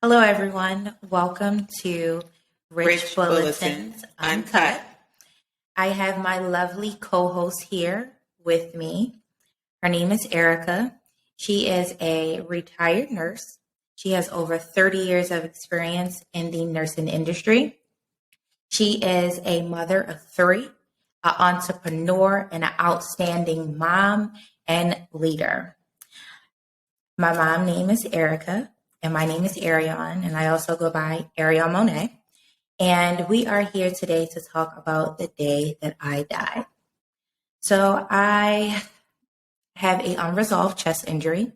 Hello, everyone. Welcome to Rich Bulletins Uncut. I have my lovely co-host here with me. Her name is Arica. She is a retired nurse. She has over 30 years of experience in the nursing industry. She is a mother of three, an entrepreneur, and an outstanding mom and leader. My mom's name is Arica, and my name is Arion, and I also go by ArionMonay. And we are here today to talk about the day that I died. So I have an unresolved chest injury,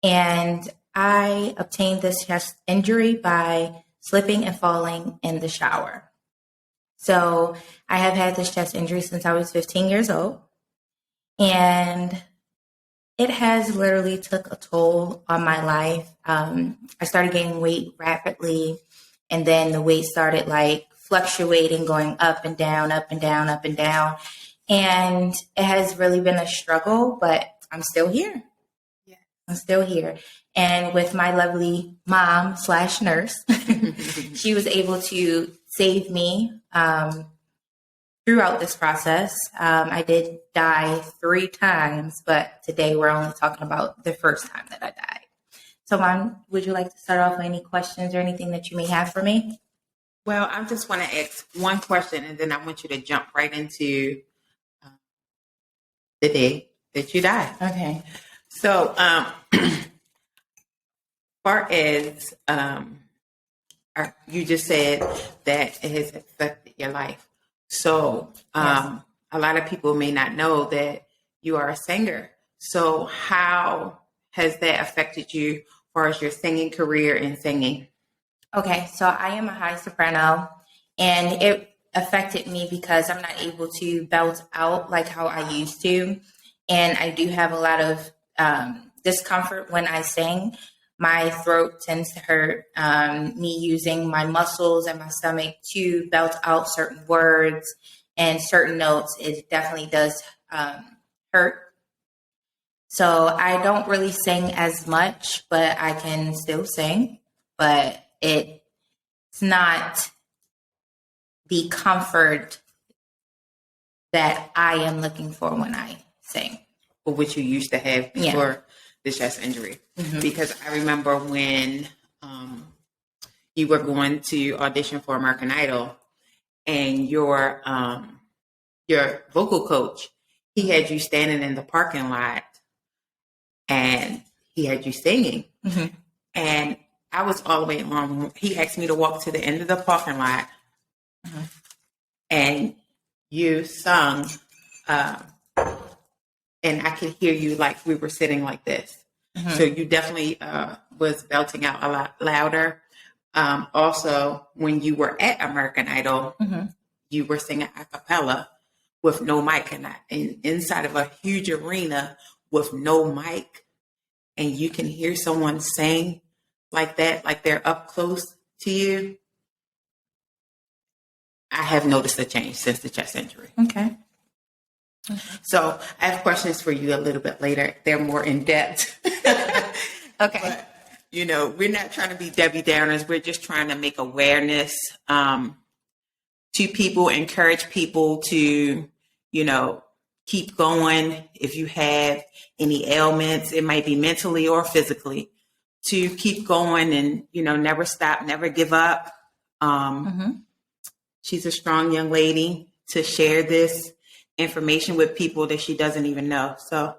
and I obtained this chest injury by slipping and falling in the shower. So I have had this chest injury since I was 15 years old, and it has literally took a toll on my life. I started gaining weight rapidly, and then the weight started fluctuating, going up and down, up and down, up and down. And it has really been a struggle, but I'm still here. Yeah. I'm still here. And with my lovely mom/nurse, she was able to save me throughout this process. I did die 3 times, but today we're only talking about the first time that I died. So, Mom, would you like to start off with any questions or anything that you may have for me? Well, I just want to ask one question, and then I want you to jump right into the day that you died. Okay. So, far as you just said that it has affected your life. So Yes. A lot of people may not know that you are a singer. So how has that affected you as far as your singing career and singing? Okay, so I am a high soprano, and it affected me because I'm not able to belt out like how I used to. And I do have a lot of discomfort when I sing. My throat tends to hurt. Me using my muscles and my stomach to belt out certain words and certain notes, it definitely does hurt. So I don't really sing as much, but I can still sing. But it's not the comfort that I am looking for when I sing. Or what you used to have before the chest injury. Mm-hmm. Because I remember when you were going to audition for American Idol, and your vocal coach, he had you standing in the parking lot, and he had you singing. Mm-hmm. And I was all the way along. He asked me to walk to the end of the parking lot, mm-hmm. and you sung, and I could hear you like we were sitting like this. Mm-hmm. So you definitely was belting out a lot louder. Also, when you were at American Idol, mm-hmm. you were singing a cappella with no mic, and inside of a huge arena with no mic, and you can hear someone sing like that, like they're up close to you. I have noticed a change since the chest injury. Okay. So I have questions for you a little bit later. They're more in depth. Okay. But, we're not trying to be Debbie Downers. We're just trying to make awareness to people, encourage people to, keep going. If you have any ailments, it might be mentally or physically, to keep going and, never stop, never give up. Mm-hmm. She's a strong young lady to share this information with people that she doesn't even know. So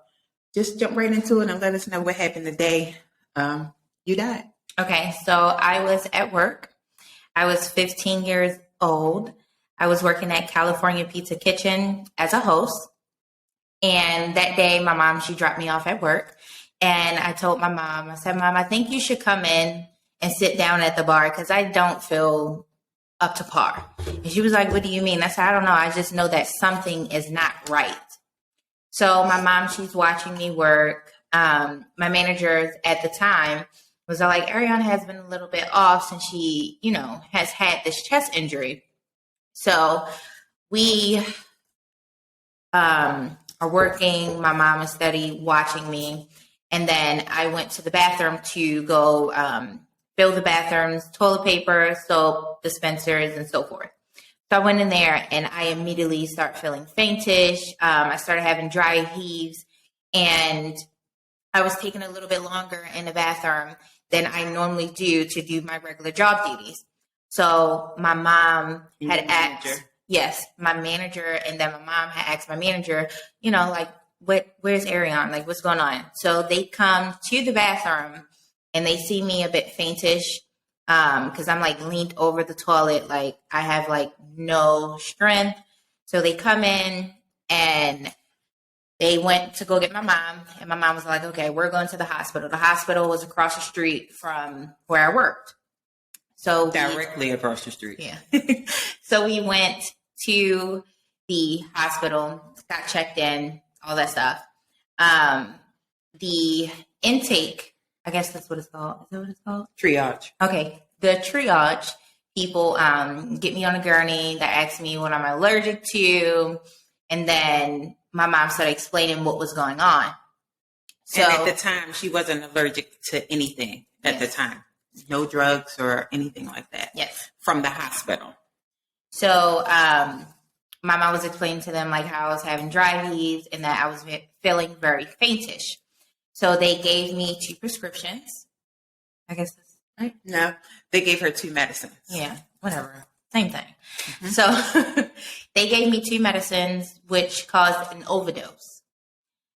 just jump right into it and let us know what happened the day you died. Okay, so I was at work. I was 15 years old. I was working at California Pizza Kitchen as a host. And that day, my mom, she dropped me off at work. And I told my mom, I said, Mom, I think you should come in and sit down at the bar because I don't feel up to par. And she was like, what do you mean? I said, I don't know. I just know that something is not right. So my mom, she's watching me work. My manager at the time was like, Arion has been a little bit off since she, has had this chest injury. So we are working. My mom is steady watching me. And then I went to the bathroom to go fill the bathrooms, toilet paper, soap, dispensers, and so forth. So I went in there and I immediately start feeling faintish. I started having dry heaves, and I was taking a little bit longer in the bathroom than I normally do to do my regular job duties. So my mom had asked, yes, my manager, and then my mom had asked my manager, like, where's Arion? Like, what's going on? So they come to the bathroom and they see me a bit faintish because I'm like leaned over the toilet. Like I have like no strength. So they come in and they went to go get my mom. And my mom was like, okay, we're going to the hospital. The hospital was across the street from where I worked. So directly across the street. Yeah. So we went to the hospital, got checked in, all that stuff. The intake, I guess that's what it's called. Is that what it's called? Triage. Okay. The triage people get me on a gurney. They ask me what I'm allergic to. And then my mom started explaining what was going on. So and at the time, she wasn't allergic to anything at the time. No drugs or anything like that. Yes. From the hospital. So my mom was explaining to them like how I was having dry heaves and that I was feeling very faintish. So they gave me 2 prescriptions. I guess that's right. No, they gave her 2 medicines. Yeah, whatever. Same thing. Mm-hmm. So they gave me 2 medicines, which caused an overdose.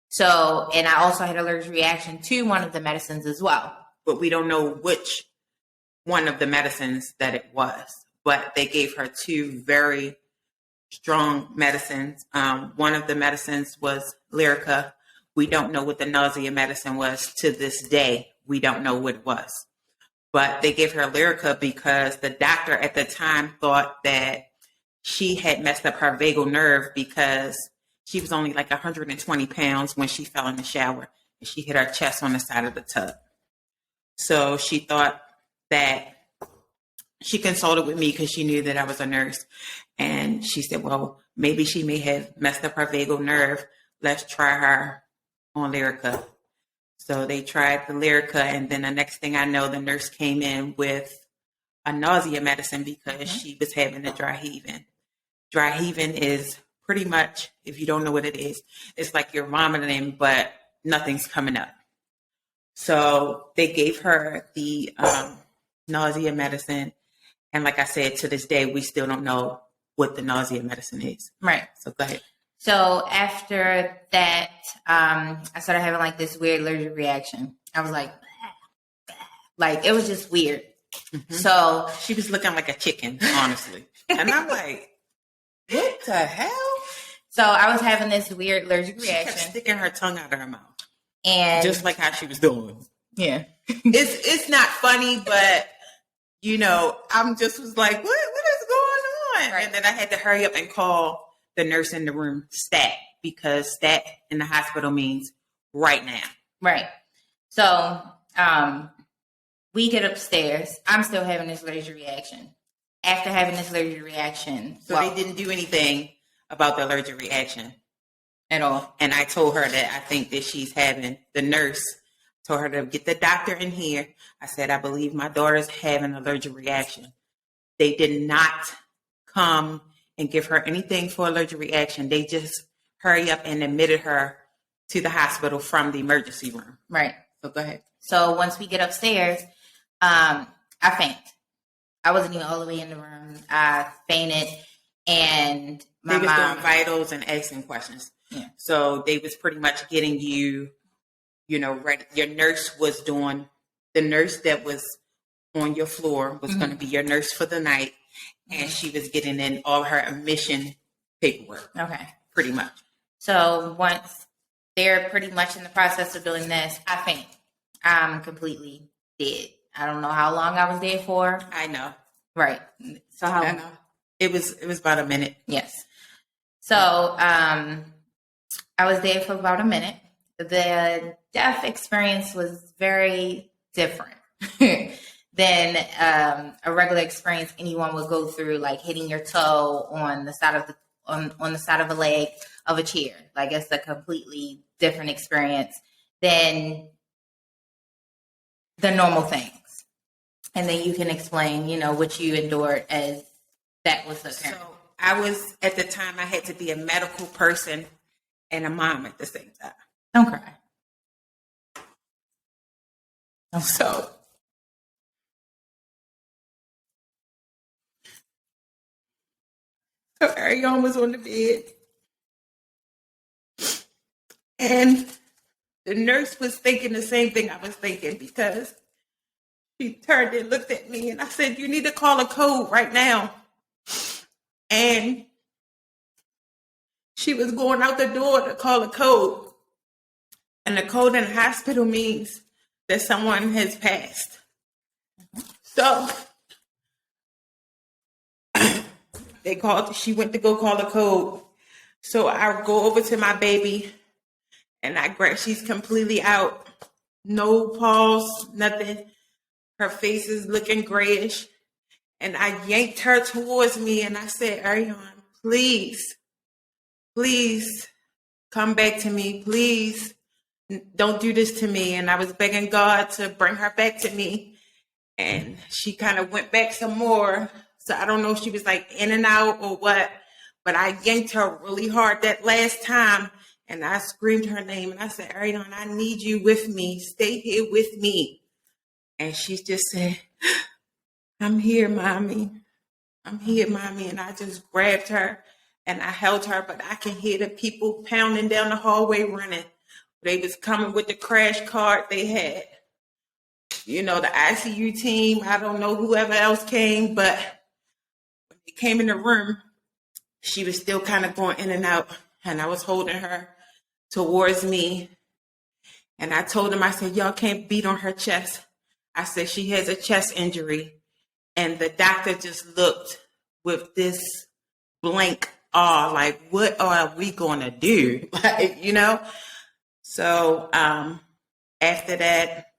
So, and I also had an allergic reaction to one of the medicines as well. But we don't know which one of the medicines that it was. But they gave her 2 very strong medicines. One of the medicines was Lyrica. We don't know what the nausea medicine was to this day. We don't know what it was. But they gave her Lyrica because the doctor at the time thought that she had messed up her vagal nerve because she was only like 120 pounds when she fell in the shower and she hit her chest on the side of the tub. So she thought that she consulted with me because she knew that I was a nurse. And she said, well, maybe she may have messed up her vagal nerve. Let's try her on Lyrica. So they tried the Lyrica. And then the next thing I know, the nurse came in with a nausea medicine because she was having a dry heaving. Dry heaving is pretty much, if you don't know what it is, it's like you're vomiting, but nothing's coming up. So they gave her the nausea medicine. And like I said, to this day, we still don't know what the nausea medicine is. Right. So go ahead. So after that, I started having like this weird allergic reaction. I was like it was just weird. Mm-hmm. So she was looking like a chicken, honestly. And I'm like, what the hell? So I was having this weird allergic reaction. She kept sticking her tongue out of her mouth. And just like how she was doing. Yeah. It's not funny, but I'm just was like, what is going on? Right. And then I had to hurry up and call the nurse in the room stat, because stat in the hospital means right now. Right. So we get upstairs. I'm still having this allergic reaction. After having this allergic reaction. So they didn't do anything about the allergic reaction at all. And I told her that I think that she's having, the nurse told her to get the doctor in here. I said, I believe my daughter's having an allergic reaction. They did not come and give her anything for allergic reaction. They just hurry up and admitted her to the hospital from the emergency room. Right. So go ahead. So once we get upstairs, I faint. I wasn't even all the way in the room. I fainted, and they was doing vitals and asking questions. Yeah. So they was pretty much getting you, ready. Your nurse was doing, the nurse that was on your floor was going to be your nurse for the night. And she was getting in all her admission paperwork. Okay. Pretty much. So once they're pretty much in the process of doing this, I faint. I'm completely dead. I don't know how long I was there for. I know. Right. So how I know. It was about a minute. Yes. So I was there for about a minute. The death experience was very different than a regular experience anyone would go through, like hitting your toe on the side of the on the side of a leg of a chair. Like, it's a completely different experience than the normal things. And then you can explain, what you endured as that was occurring. So I was, at the time, I had to be a medical person and a mom at the same time. Don't cry. So Arion was on the bed. And the nurse was thinking the same thing I was thinking, because she turned and looked at me, and I said, "You need to call a code right now." And she was going out the door to call a code. And the code in the hospital means that someone has passed. So she went to go call a code. So I go over to my baby, and she's completely out. No pulse, nothing. Her face is looking grayish. And I yanked her towards me, and I said, "Arion, please come back to me. Please don't do this to me." And I was begging God to bring her back to me. And she kind of went back some more. So I don't know if she was like in and out or what, but I yanked her really hard that last time. And I screamed her name, and I said, "Arion, I need you with me. Stay here with me." And she just said, "I'm here, mommy. I'm here, mommy." And I just grabbed her and I held her, but I can hear the people pounding down the hallway running. They was coming with the crash cart they had. The ICU team, I don't know whoever else came, but when they came in the room, she was still kind of going in and out, and I was holding her towards me. And I told them, I said, "Y'all can't beat on her chest." I said, "She has a chest injury." And the doctor just looked with this blank awe, like, what are we going to do? So after that,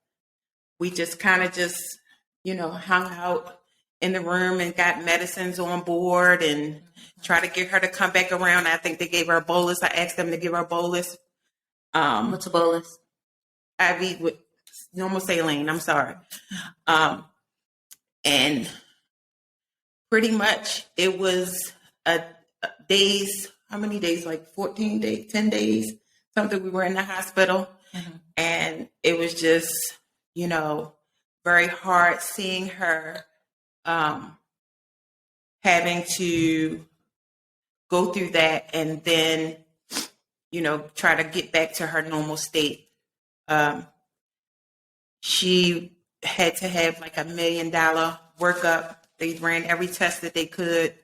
we just kind of hung out in the room and got medicines on board and try to get her to come back around. I think they gave her a bolus. I asked them to give her a bolus. What's a bolus? IV with normal saline. I'm sorry. And pretty much it was days. How many days? Like 14 days, 10 days, something. We were in the hospital. Mm-hmm. And it was just, very hard seeing her having to go through that and then, try to get back to her normal state. She had to have like $1 million workup. They ran every test that they could.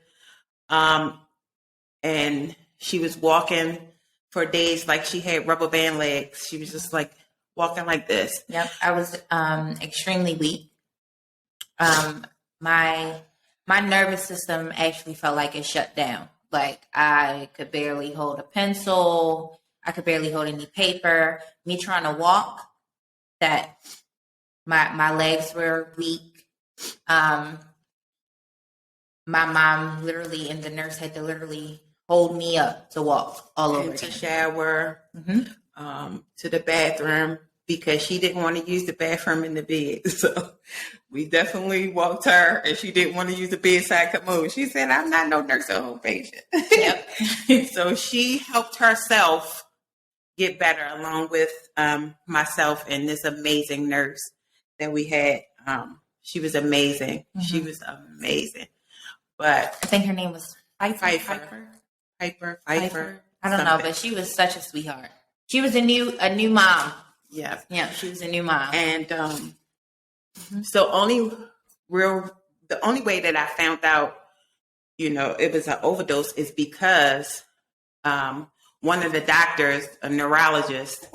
And she was walking for days like she had rubber band legs. She was just like walking like this. Yep. I was extremely weak. My nervous system actually felt like it shut down. Like I could barely hold a pencil. I could barely hold any paper. Me trying to walk, that my legs were weak. My mom literally, and the nurse had to literally hold me up to walk all over to shower, to the bathroom, because she didn't want to use the bathroom in the bed. So we definitely walked her, and she didn't want to use the bedside commode. She said, "I'm not no nursing home patient." Yep. So she helped herself get better, along with myself and this amazing nurse that we had. She was amazing. Mm-hmm. She was amazing. But I think her name was Piper. I don't know, but she was such a sweetheart. She was a new mom. Yeah. Yeah, she was a new mom. And so the only way that I found out, it was an overdose is because one of the doctors, a neurologist,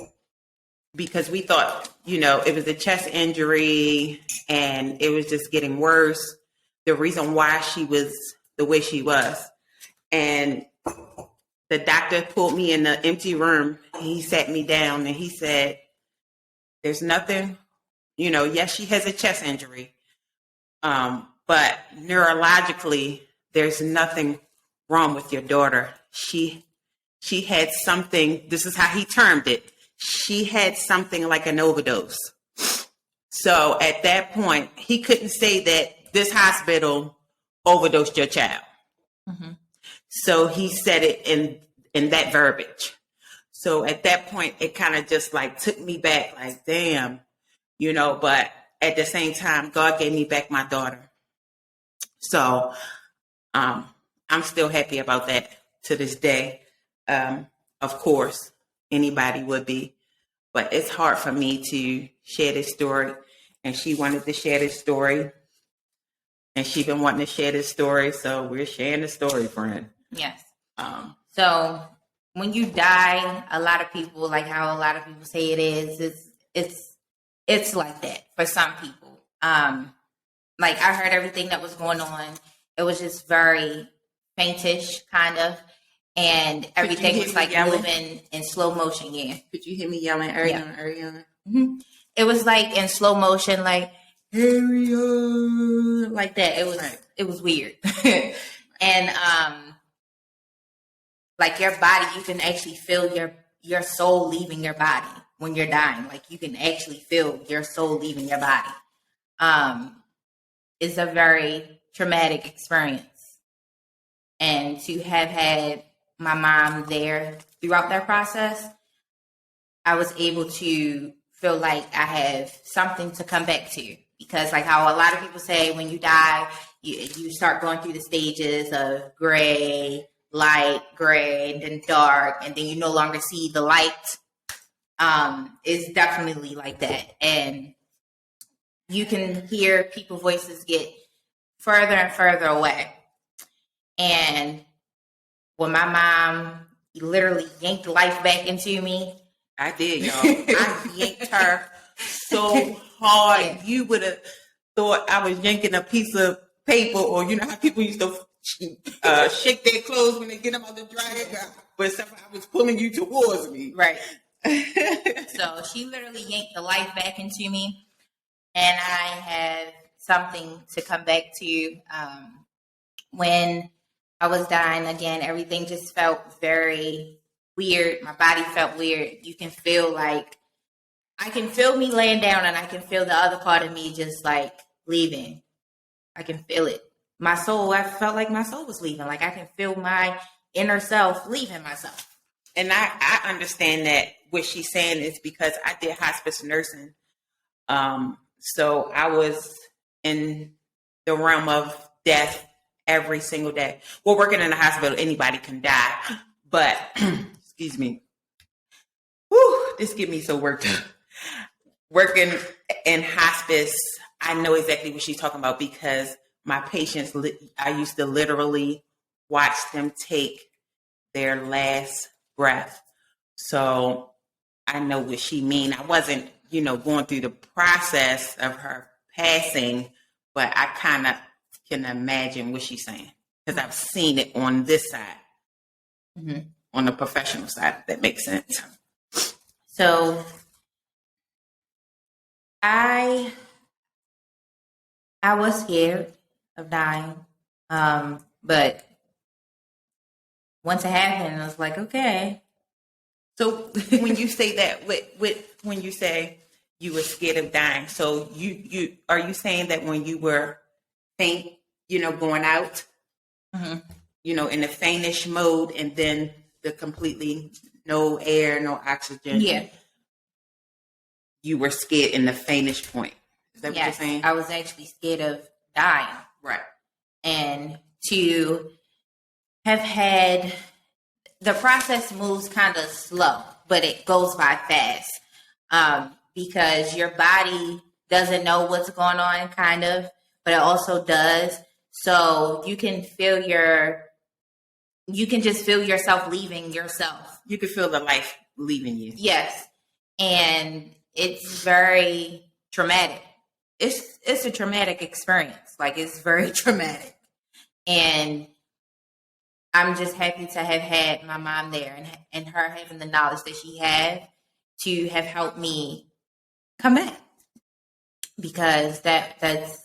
because we thought, it was a chest injury and it was just getting worse. The reason why she was the way she was. And the doctor pulled me in the empty room. He sat me down and he said, "There's nothing, yes, she has a chest injury. But neurologically, there's nothing wrong with your daughter. She had something," this is how he termed it. "She had something like an overdose." So at that point, he couldn't say that this hospital overdosed your child. Mm-hmm. So he said it in that verbiage. So at that point, it kind of just like took me back, like, damn, but at the same time, God gave me back my daughter. So I'm still happy about that to this day. Of course, anybody would be. But it's hard for me to share this story. And she wanted to share this story. And she's been wanting to share this story. So we're sharing the story, friend. Yes. So when you die, a lot of people, like how a lot of people say it is, it's like that for some people. Like I heard everything that was going on. It was just very faintish, kind of. And everything was like moving in slow motion. Yeah. Could you hear me yelling, Arion, Arion? Mm-hmm. It was like in slow motion, like Arion, like that. It was weird. And like your body, you can actually feel your soul leaving your body when you're dying. Like you can actually feel your soul leaving your body. It's a very traumatic experience. And to have had my mom there throughout that process, I was able to feel like I have something to come back to. Because like how a lot of people say when you die, you start going through the stages of gray, light, gray, and then dark, and then you no longer see the light. It's definitely like that. And you can hear people's voices get further and further away. And when my mom literally yanked life back into me, I did, y'all. I yanked her so hard. Yeah. You would have thought I was yanking a piece of paper, or you know how people used to shake their clothes when they get them out the dryer. But somehow I was pulling you towards me. Right. So she literally yanked the life back into me, and I have something to come back to. When I was dying again, everything just felt very weird. My body felt weird. You can feel like, I can feel me laying down, and I can feel the other part of me just like leaving. I can feel it. My soul, I felt like my soul was leaving. Like I can feel my inner self leaving myself. And I understand that what she's saying is because I did hospice nursing. So I was in the realm of death every single day. Well, working in a hospital, anybody can die. But, excuse me. Whew, this get me so worked up. Working in hospice, I know exactly what she's talking about because my patients, I used to literally watch them take their last breath. So I know what she mean. I wasn't, going through the process of her passing, but I kind of can imagine what she's saying because I've seen it on this side, on the professional side, if that makes sense. So I was scared of dying, but once it happened, I was like, okay. So when you say that, when you say you were scared of dying, so you are you saying that when you were faint, going out, in the faintish mode, and then the completely no air, no oxygen. Yeah. You were scared in the faintish point. Is that what you're saying? I was actually scared of dying. Right. And to have had, the process moves kind of slow, but it goes by fast. Because your body doesn't know what's going on, kind of, but it also does. So you can just feel yourself leaving yourself. You can feel the life leaving you. Yes. And it's very traumatic. It's a traumatic experience. Like it's very traumatic. And I'm just happy to have had my mom there and her having the knowledge that she had to have helped me come back. Because that's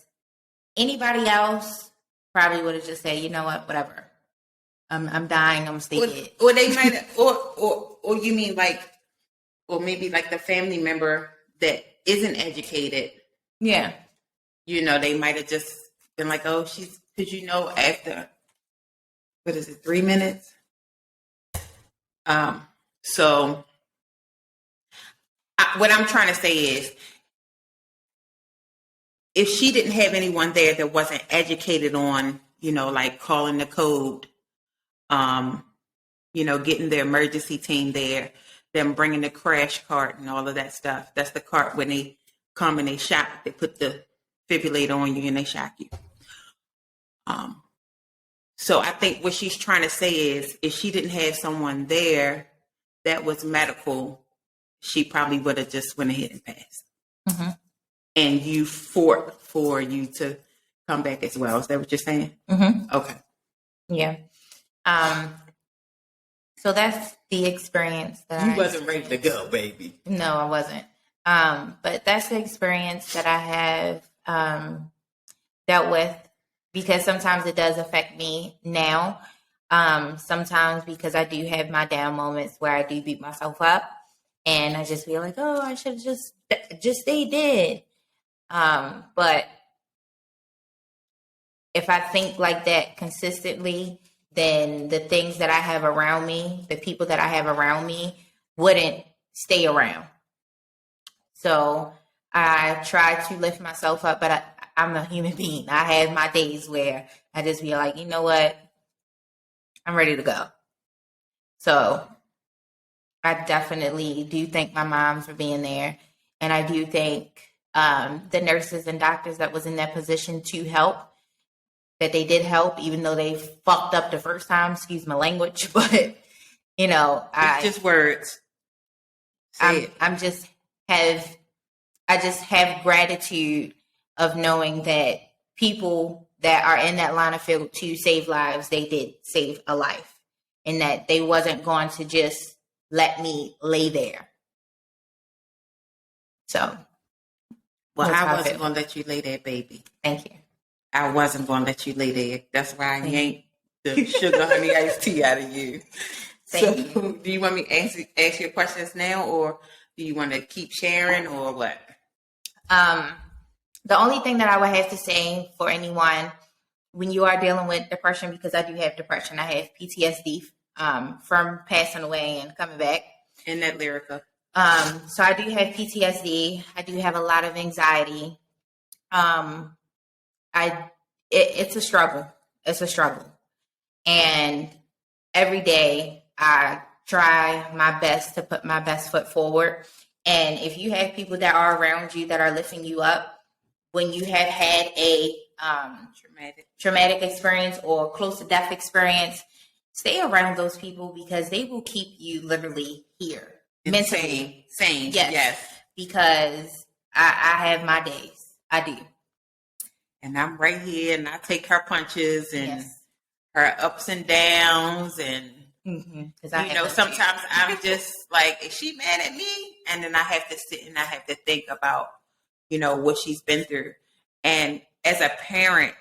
anybody else probably would have just said, you know what, whatever. I'm dying, I'm gonna stay dead. Or they might or you mean like, or maybe like the family member that isn't educated Yeah. They might have just been like, oh, because after, 3 minutes? So what I'm trying to say is, if she didn't have anyone there that wasn't educated on, like calling the code, getting the emergency team there, them bringing the crash cart and all of that stuff. That's the cart when they come and they put the defibrillator on you and they shock you. So I think what she's trying to say is, if she didn't have someone there that was medical, she probably would have just went ahead and passed. Mm-hmm. And you fought for you to come back as well. Is that what you're saying? Mm-hmm. Okay. Yeah. So that's the experience that you wasn't ready to go, baby. No, I wasn't. But that's the experience that I have dealt with, because sometimes it does affect me now. Sometimes because I do have my down moments where I do beat myself up, and I just feel like, oh, I should have just stay dead. But if I think like that consistently, then the things that I have around me, the people that I have around me, wouldn't stay around. So I try to lift myself up, but I'm a human being. I have my days where I just be like, you know what? I'm ready to go. So I definitely do thank my mom for being there. And I do thank the nurses and doctors that was in that position to help, that they did help, even though they fucked up the first time, excuse my language, but it's just words. I just have gratitude of knowing that people that are in that line of field to save lives, they did save a life, and that they wasn't going to just let me lay there. So, well, I wasn't going to let you lay there, baby. Thank you. I wasn't going to let you lay there. That's why I yanked the sugar honey iced tea out of you. Thank you. Do you want me to ask your questions now, or do you want to keep sharing, or what? The only thing that I would have to say for anyone, when you are dealing with depression, because I do have depression, I have PTSD from passing away and coming back. In that Lyrica. So I do have PTSD. I do have a lot of anxiety. It's a struggle. It's a struggle. And every day I try my best to put my best foot forward. And if you have people that are around you that are lifting you up, when you have had a traumatic experience or close to death experience, stay around those people, because they will keep you literally here. Mentally. Sane. Yes. Because I have my days. I do. And I'm right here, and I take her punches and her ups and downs, and sometimes I'm just like, is she mad at me? And then I have to sit and I have to think about, what she's been through. And as a parent,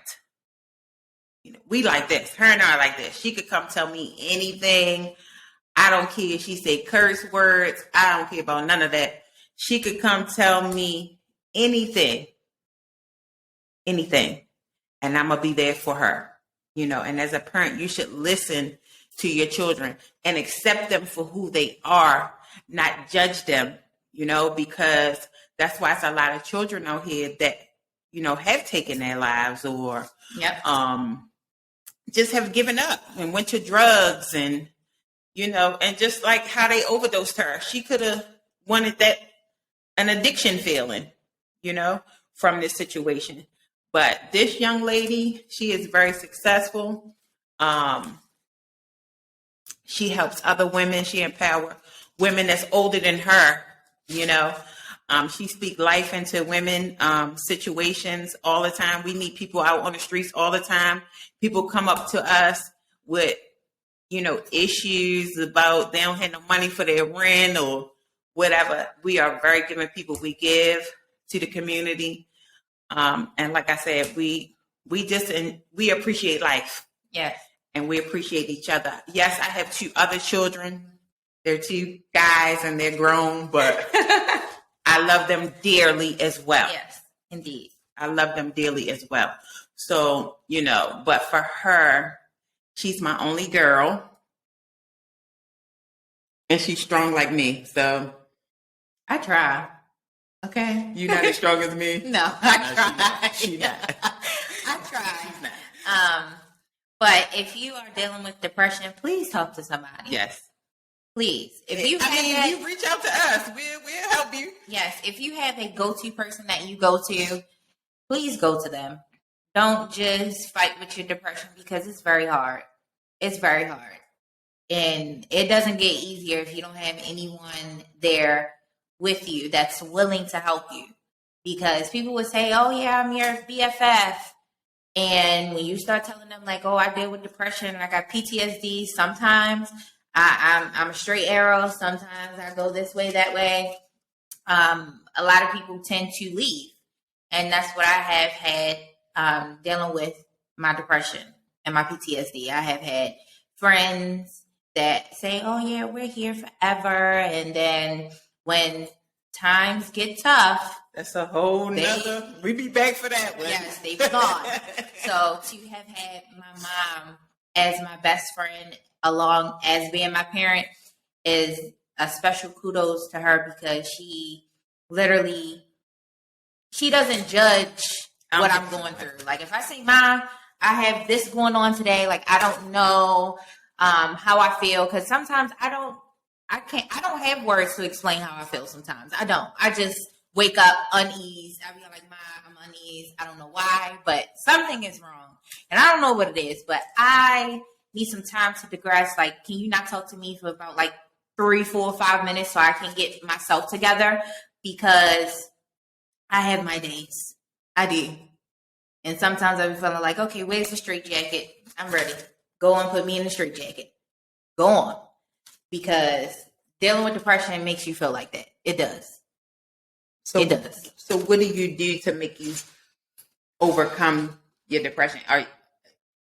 we like this. Her and I are like this. She could come tell me anything. I don't care if she say curse words. I don't care about none of that. She could come tell me anything. And I'm going to be there for her, and as a parent, you should listen to your children and accept them for who they are, not judge them, because that's why it's a lot of children out here that, have taken their lives, or just have given up and went to drugs, and, and just like how they overdosed her. She could have wanted an addiction feeling, from this situation. But this young lady, she is very successful. She helps other women. She empowers women that's older than her, She speaks life into women situations all the time. We meet people out on the streets all the time. People come up to us with, issues about they don't have no money for their rent or whatever. We are very giving people. We give to the community. And like I said, we appreciate life. Yes. And we appreciate each other. Yes, I have 2 other children. They're 2 guys and they're grown, but I love them dearly as well. Yes. Indeed. I love them dearly as well. So, but for her, she's my only girl. And she's strong like me. So I try. Okay. You're not as strong as me? No, I try. She's not. I try. She's not. But if you are dealing with depression, please talk to somebody. Yes. Please. If you you reach out to us. We'll help you. Yes. If you have a go-to person that you go to, please go to them. Don't just fight with your depression because it's very hard. It's very hard. And it doesn't get easier if you don't have anyone there with you that's willing to help you. Because people would say, oh, yeah, I'm your BFF. And when you start telling them, like, oh, I deal with depression, I got PTSD, sometimes I'm a straight arrow, sometimes I go this way, that way. A lot of people tend to leave. And that's what I have had dealing with my depression and my PTSD. I have had friends that say, oh, yeah, we're here forever. And then when times get tough, that's a whole nother. We be back for that one. Yes, they've gone. So to have had my mom as my best friend, along as being my parent, is a special kudos to her because she doesn't judge what I'm going through. Like if I say, Mom, I have this going on today, like I don't know how I feel, because sometimes I don't have words to explain how I feel sometimes. I don't. I just wake up uneased. I be like, Mom, I'm uneased. I don't know why, but something is wrong. And I don't know what it is, but I need some time to digress. Like, can you not talk to me for about like 3, 4, 5 minutes so I can get myself together? Because I have my days. I do. And sometimes I be feeling like, okay, where's the straight jacket? I'm ready. Go on, put me in the straight jacket. Go on. Because dealing with depression makes you feel like that. It does. It does. So what do you do to make you overcome your depression?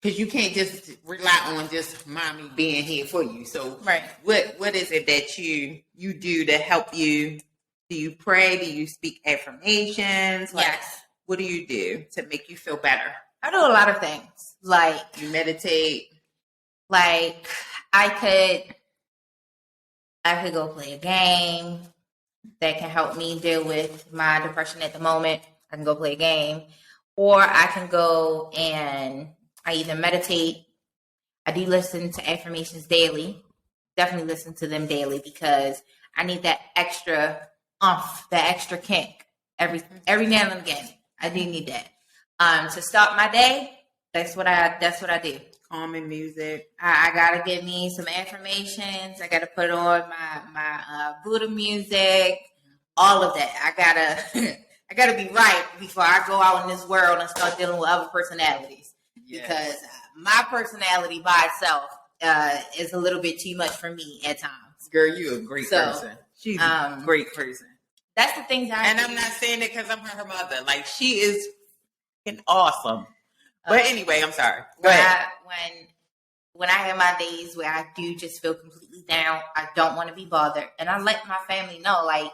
Because you can't just rely on just mommy being here for you. So right. What is it that you do to help you? Do you pray? Do you speak affirmations? Yes. What do you do to make you feel better? I do a lot of things. Like you meditate. Like I could go play a game that can help me deal with my depression at the moment. I can go play a game, or I can go and I either meditate. I do listen to affirmations daily. Definitely listen to them daily because I need that extra that extra kick every now and again. I do need that. To start my day, that's what I do. Calming music. I gotta get me some affirmations. I gotta put on my Buddha music, all of that. I gotta be right before I go out in this world and start dealing with other personalities. Yes. Because my personality by itself is a little bit too much for me at times. Girl, you're a great person. She's a great person. That's the things I'm not saying it because I'm her mother. Like she is awesome. But anyway, I'm sorry. When I have my days where I do just feel completely down, I don't want to be bothered. And I let my family know, like,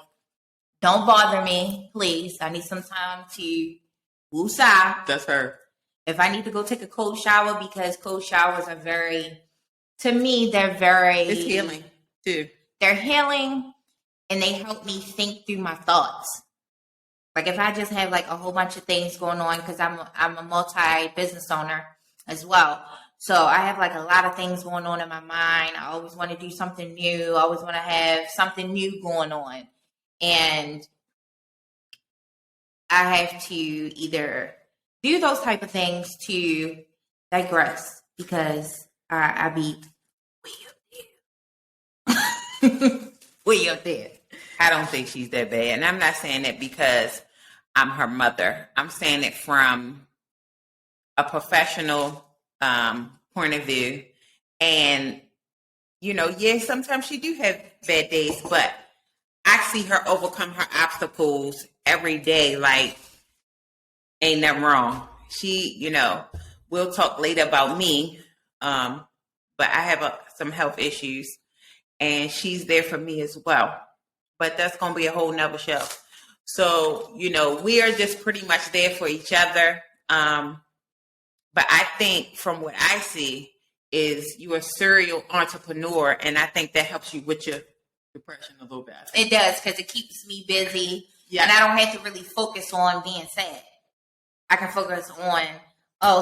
don't bother me, please. I need some time to woosah. That's her. If I need to go take a cold shower, because cold showers are to me, they're it's healing, too. They're healing, and they help me think through my thoughts. Like if I just have like a whole bunch of things going on, because I'm a multi-business owner as well. So I have like a lot of things going on in my mind. I always want to do something new. I always want to have something new going on. And I have to either do those type of things to digress, because I be way up there. I don't think she's that bad. And I'm not saying that because I'm her mother. I'm saying it from a professional point of view. And, sometimes she do have bad days, but I see her overcome her obstacles every day. Like, ain't nothing wrong. She, we'll talk later about me. But I have some health issues, and she's there for me as well. But that's going to be a whole nother show. So, we are just pretty much there for each other. But I think from what I see is you're a serial entrepreneur. And I think that helps you with your depression a little bit. It does, because it keeps me busy. Yeah. And I don't have to really focus on being sad. I can focus on,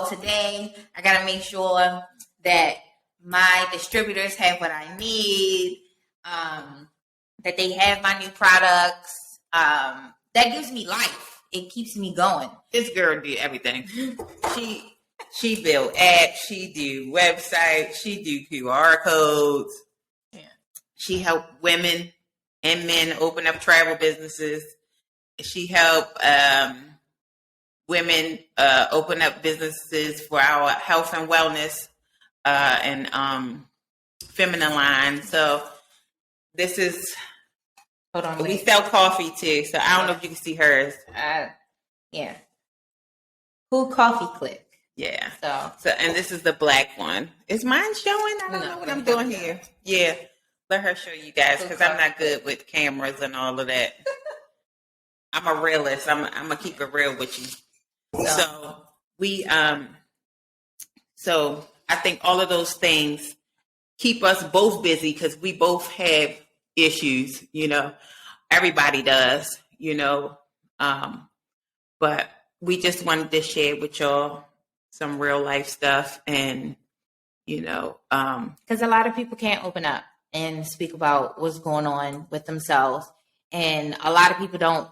today I got to make sure that my distributors have what I need, that they have my new products. That gives me life. It keeps me going. This girl did everything. She build apps. She do websites. She do QR codes. Yeah. She helped women and men open up travel businesses. She helped women open up businesses for our health and wellness and feminine line. So this is. Hold on. We sell coffee too, so I don't know if you can see hers. Yeah. Who Coffee Click? Yeah. So and this is the black one. Is mine showing? I don't know what I'm doing here. Yeah. Let her show you guys because I'm not good with cameras and all of that. I'm a realist. I'm gonna keep it real with you. So we so I think all of those things keep us both busy because we both have issues, everybody does, but we just wanted to share with y'all some real life stuff and, because a lot of people can't open up and speak about what's going on with themselves. And a lot of people don't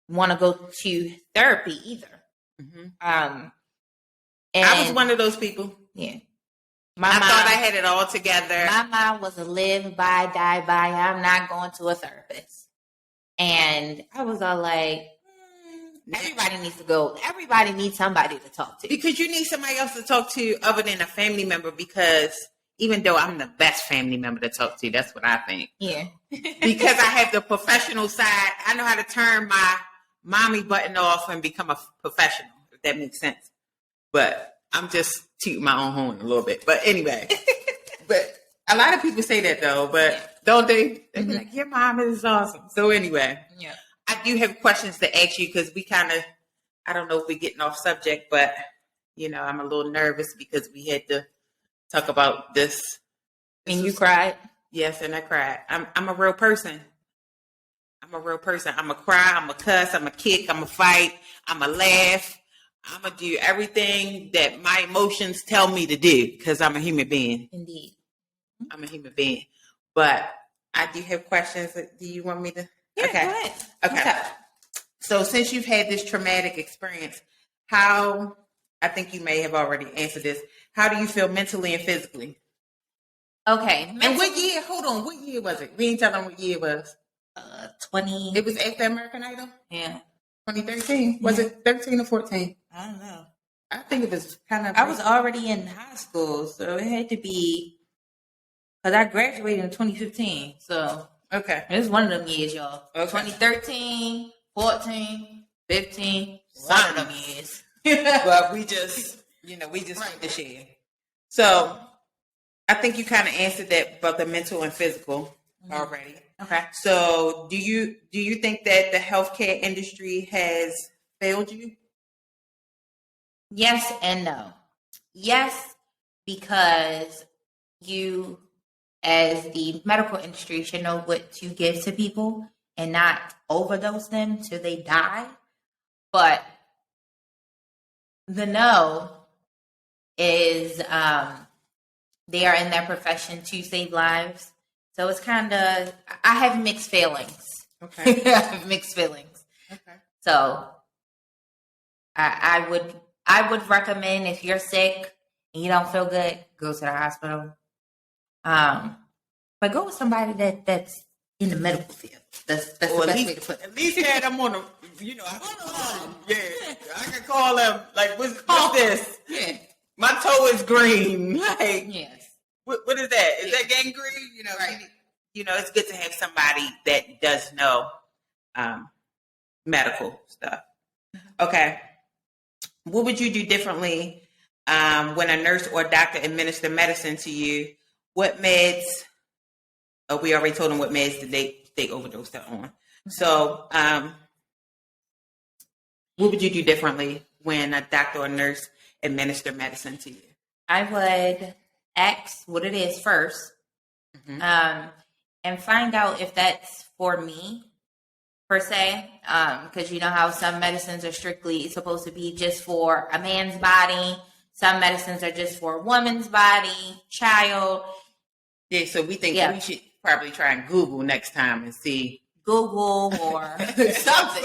want to go to therapy either. Mm-hmm. And I was one of those people. Yeah. I thought I had it all together. My mom was a live by, die by. I'm not going to a therapist. And I was all like, everybody needs to go. Everybody needs somebody to talk to. Because you need somebody else to talk to other than a family member. Because even though I'm the best family member to talk to, that's what I think. Yeah. Because I have the professional side. I know how to turn my mommy button off and become a professional, if that makes sense. But I'm just tooting my own horn a little bit. But anyway, but a lot of people say that though, but don't they? They be like, your mom is awesome. So anyway, I do have questions to ask you because we kind of, I don't know if we're getting off subject, but I'm a little nervous because we had to talk about this. And you cried? Yes, and I cried. I'm a real person. I'm a real person. I'm a cry, I'm a cuss, I'm a kick, I'm a fight, I'm a laugh. I'm going to do everything that my emotions tell me to do because I'm a human being. Indeed. I'm a human being. But I do have questions. Do you want me to? Yeah, okay. Go ahead. Okay. So since you've had this traumatic experience, I think you may have already answered this. How do you feel mentally and physically? Okay. And what year? Hold on. What year was it? We ain't telling what year it was. 20. It was after American Idol? Yeah. 2013? Was it 13 or 14? I don't know. I think it was kind of... I was already in high school, so it had to be... Because I graduated in 2015, so... Okay. It was one of them years, y'all. Okay. 2013, 14, 15, one of them years. But we just want to share. So, I think you kind of answered that about the mental and physical already. Okay. So, do you think that the healthcare industry has failed you? Yes and no. Yes, because you, as the medical industry, should know what to give to people and not overdose them till they die. But the no is they are in their profession to save lives. So it's kind of, I have mixed feelings. Okay. I have mixed feelings. Okay. So I would recommend if you're sick and you don't feel good, go to the hospital. But go with somebody that's in the medical field. That's the best way to put it. At least had them on I can call them like, what's this? Yeah. My toe is green. Like, yes. What is that? Is that gangrene? Right. It's good to have somebody that does know medical stuff. Okay. What would you do differently when a nurse or doctor administer medicine to you? What meds? We already told them what meds did they overdosed on. So What would you do differently when a doctor or nurse administer medicine to you? I would ask what it is first, and find out if that's for me per se. Because you know how some medicines are strictly supposed to be just for a man's body. Some medicines are just for a woman's body, child. Yeah, so we think we should probably try and Google next time and see. Google or something.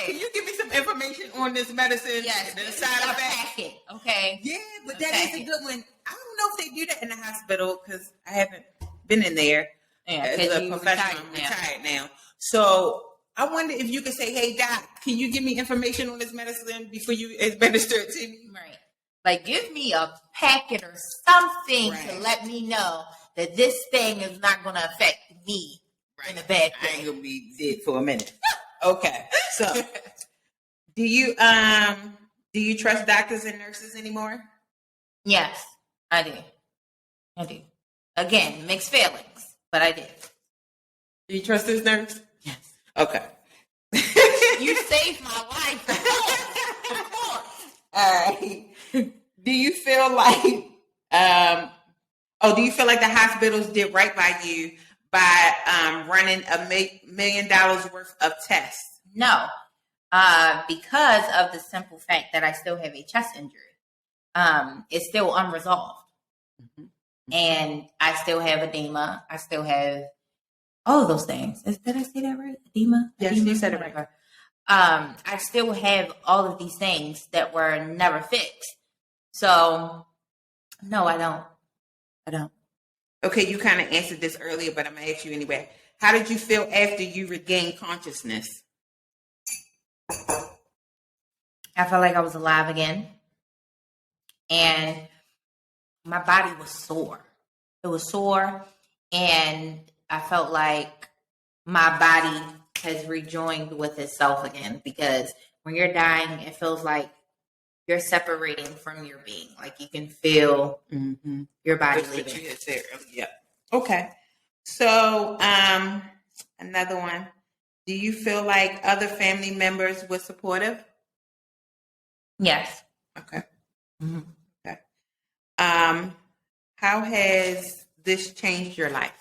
Can you give me some information on this medicine? Yes, the side effects. Packet, okay. Yeah, but that is a good one. I don't know if they do that in the hospital because I haven't been in there as a professional. I'm retired now. So I wonder if you could say, "Hey, doc, can you give me information on this medicine before you administer it to me?" Right. Like, give me a packet or something to let me know that this thing is not going to affect me in a bad way. I ain't going to be dead for a minute. Okay. So, do you trust doctors and nurses anymore? Yes, I do. Again, mixed feelings, but I do. Do you trust this nurse? Yes. Okay. You saved my life. Of course. All right. Do you feel like the hospitals did right by you by running $1 million worth of tests? No. Because of the simple fact that I still have a chest injury. It's still unresolved. Mm-hmm. And I still have edema. I still have all of those things. Did I say that right? Edema? Yes, you said it right. I still have all of these things that were never fixed. So, no, I don't. Okay, you kind of answered this earlier, but I'm going to ask you anyway. How did you feel after you regained consciousness? I felt like I was alive again. And my body was sore. It was sore, and I felt like my body has rejoined with itself again, because when you're dying, it feels like you're separating from your being. Like you can feel your body leaving. You had said earlier. Yeah. Okay. So, another one. Do you feel like other family members were supportive? Yes. Okay. Mm-hmm. Okay. How has this changed your life?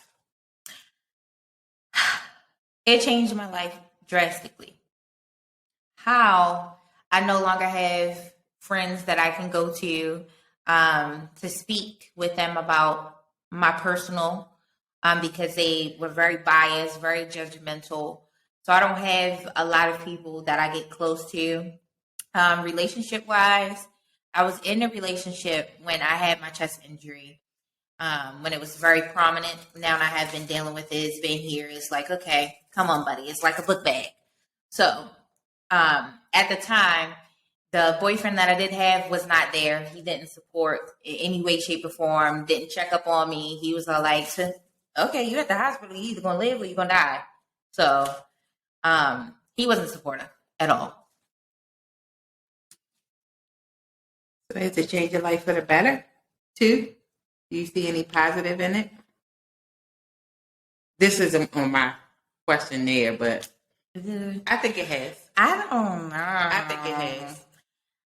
It changed my life drastically. How? I no longer have friends that I can go to speak with them about my personal, because they were very biased, very judgmental. So I don't have a lot of people that I get close to. Relationship-wise, I was in a relationship when I had my chest injury, when it was very prominent. Now I have been dealing with it. It's been here. It's like, okay, come on, buddy. It's like a book bag. So at the time, the boyfriend that I did have was not there. He didn't support in any way, shape, or form. Didn't check up on me. He was all like, okay, you're at the hospital. You're either going to live or you're going to die. So he wasn't supportive at all. So has it changed your life for the better, too? Do you see any positive in it? This isn't on my questionnaire, but I think it has. I don't know. I think it has.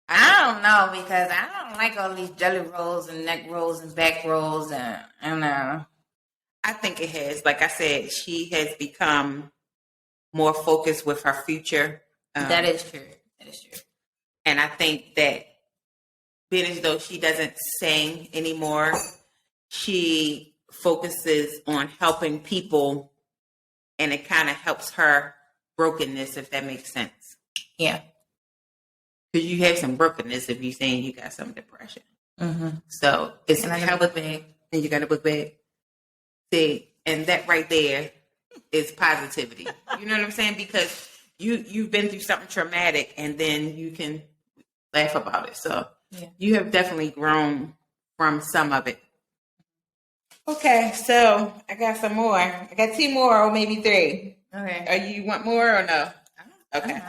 I don't know, because I don't like all these jelly rolls and neck rolls and back rolls, and I don't know. I think it has. Like I said, she has become more focused with her future. That is true. And I think that being as though she doesn't sing anymore, she focuses on helping people, and it kind of helps her brokenness, if that makes sense. Yeah. Because you have some brokenness if you're saying you got some depression. Mm-hmm. So it's and I got a book bag. And you got a book bag. See, and that right there is positivity. You know what I'm saying? Because you've been through something traumatic, and then you can laugh about it. So you have definitely grown from some of it. Okay, so I got some more. I got 2 more, or maybe 3. Okay. You want more or no? Okay.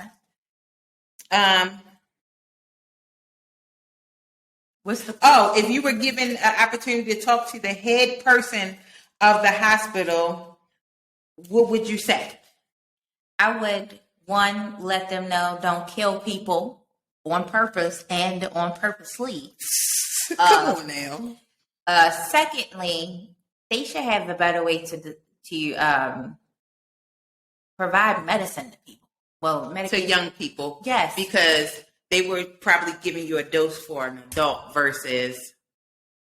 If you were given an opportunity to talk to the head person of the hospital, what would you say? I would one, let them know don't kill people on purpose and on purposely. Come on now. Secondly, they should have a better way to provide medicine to people. Well, to young people. Yes. Because they were probably giving you a dose for an adult versus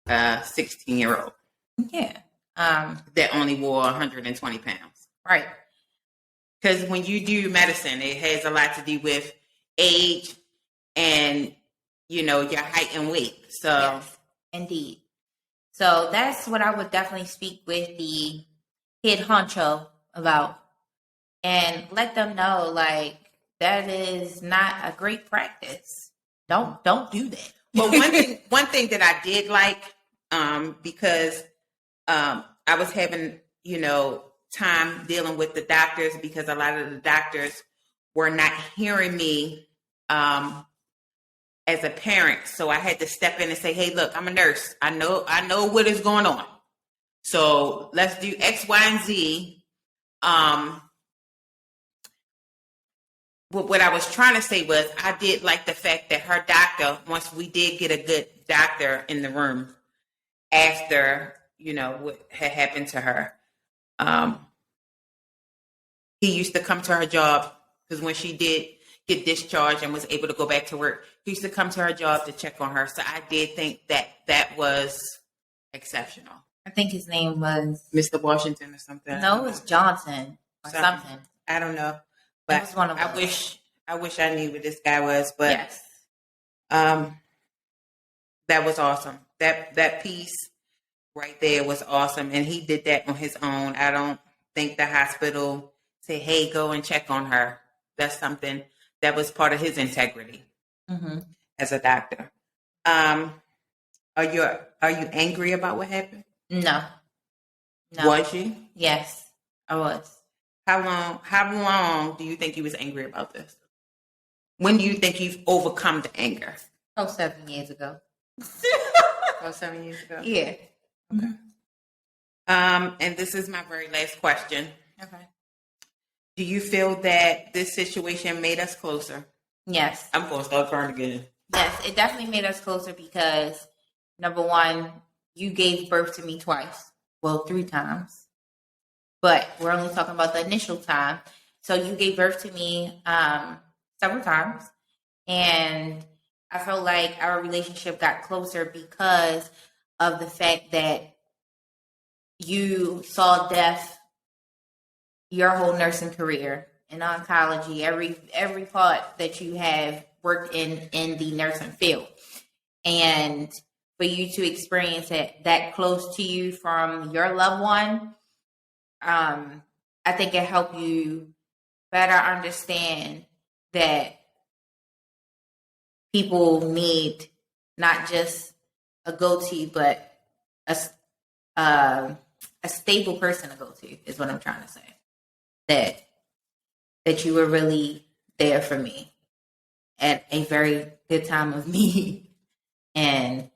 a 16-year-old. Yeah. That only wore 120 pounds. Right. Because when you do medicine, it has a lot to do with age and, your height and weight. So, yes, indeed. So that's what I would definitely speak with the head honcho about and let them know, like, that is not a great practice. Don't do that. But one thing that I did like, because I was having, time dealing with the doctors because a lot of the doctors were not hearing me as a parent. So I had to step in and say, hey, look, I'm a nurse. I know what is going on. So let's do X, Y, and Z. What I was trying to say was I did like the fact that her doctor, once we did get a good doctor in the room after, what had happened to her, he used to come to her job because when she did get discharged and was able to go back to work, he used to come to her job to check on her. So I did think that was exceptional. I think his name was Mr. Washington or something. No, it was Johnson or something. I don't know. But was one of I wish I knew what this guy was, but yes. That was awesome. That piece right there was awesome. And he did that on his own. I don't think the hospital said, hey, go and check on her. That's something that was part of his integrity as a doctor. Are you angry about what happened? No. Was you? Yes, I was. How long do you think you was angry about this? When do you think you've overcome the anger? 7 years ago. 7 years ago? Yeah. Okay. And this is my very last question. Okay. Do you feel that this situation made us closer? Yes. I'm going to start crying again. Yes, it definitely made us closer because, number one, you gave birth to me twice. Well, 3 times. But we're only talking about the initial time. So you gave birth to me several times. And I felt like our relationship got closer because of the fact that you saw death your whole nursing career in oncology, every part that you have worked in the nursing field. And for you to experience it that close to you from your loved one, I think it helped you better understand that people need not just a go-to, but a stable person to go to is what I'm trying to say. That you were really there for me at a very good time of me. And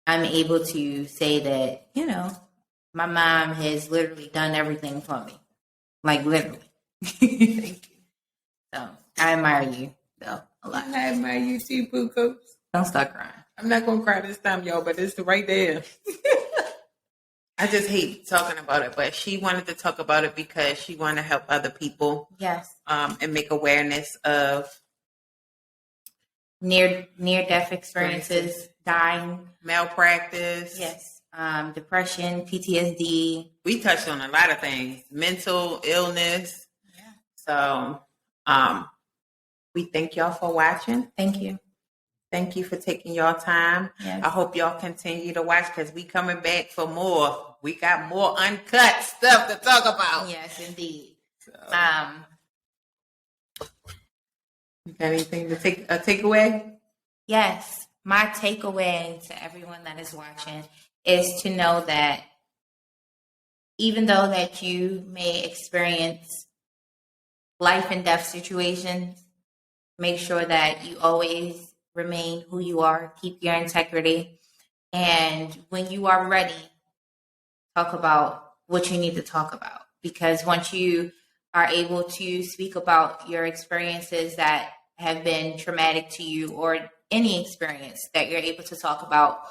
I'm able to say that, my mom has literally done everything for me. Like, literally. Thank you. So, I admire you, though, a lot. I admire you too, Boo Coops. Don't start crying. I'm not going to cry this time, y'all, but it's right there. I just hate talking about it, but she wanted to talk about it because she wanted to help other people. Yes. And make awareness of near-death experiences, dying. Malpractice. Yes. Depression, PTSD. We touched on a lot of things. Mental illness. Yeah. So, we thank y'all for watching. Thank you. Thank you for taking y'all time. Yes. I hope y'all continue to watch because we coming back for more. We got more uncut stuff to talk about. Yes, indeed. So, you got anything to take away? Yes. My takeaway to everyone that is watching is to know that even though that you may experience life and death situations, make sure that you always remain who you are, keep your integrity, and when you are ready, talk about what you need to talk about. Because once you are able to speak about your experiences that have been traumatic to you, or any experience that you're able to talk about.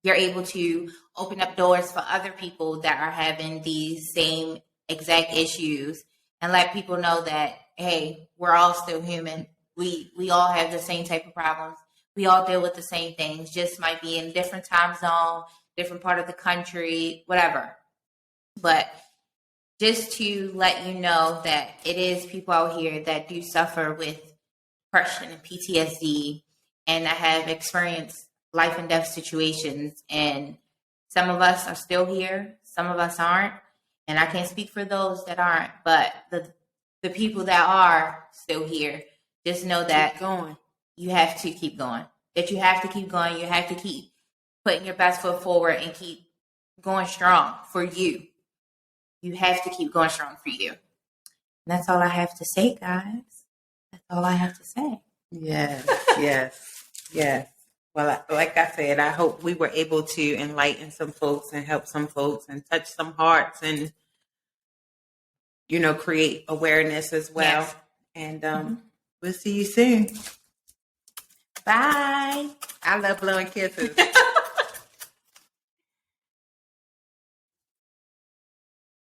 You're able to open up doors for other people that are having these same exact issues, and let people know that, hey, we're all still human. We all have the same type of problems. We all deal with the same things, just might be in different time zone, different part of the country, whatever. But just to let you know that it is people out here that do suffer with depression and PTSD, and that have experienced life and death situations. And some of us are still here, some of us aren't. And I can't speak for those that aren't, but the people that are still here, just know that you have to keep going. That you have to keep going. You have to keep putting your best foot forward and keep going strong for you. You have to keep going strong for you. And that's all I have to say, guys. That's all I have to say. Yes. Well, like I said, I hope we were able to enlighten some folks and help some folks and touch some hearts and, create awareness as well. Yes. And we'll see you soon. Bye. I love blowing kisses.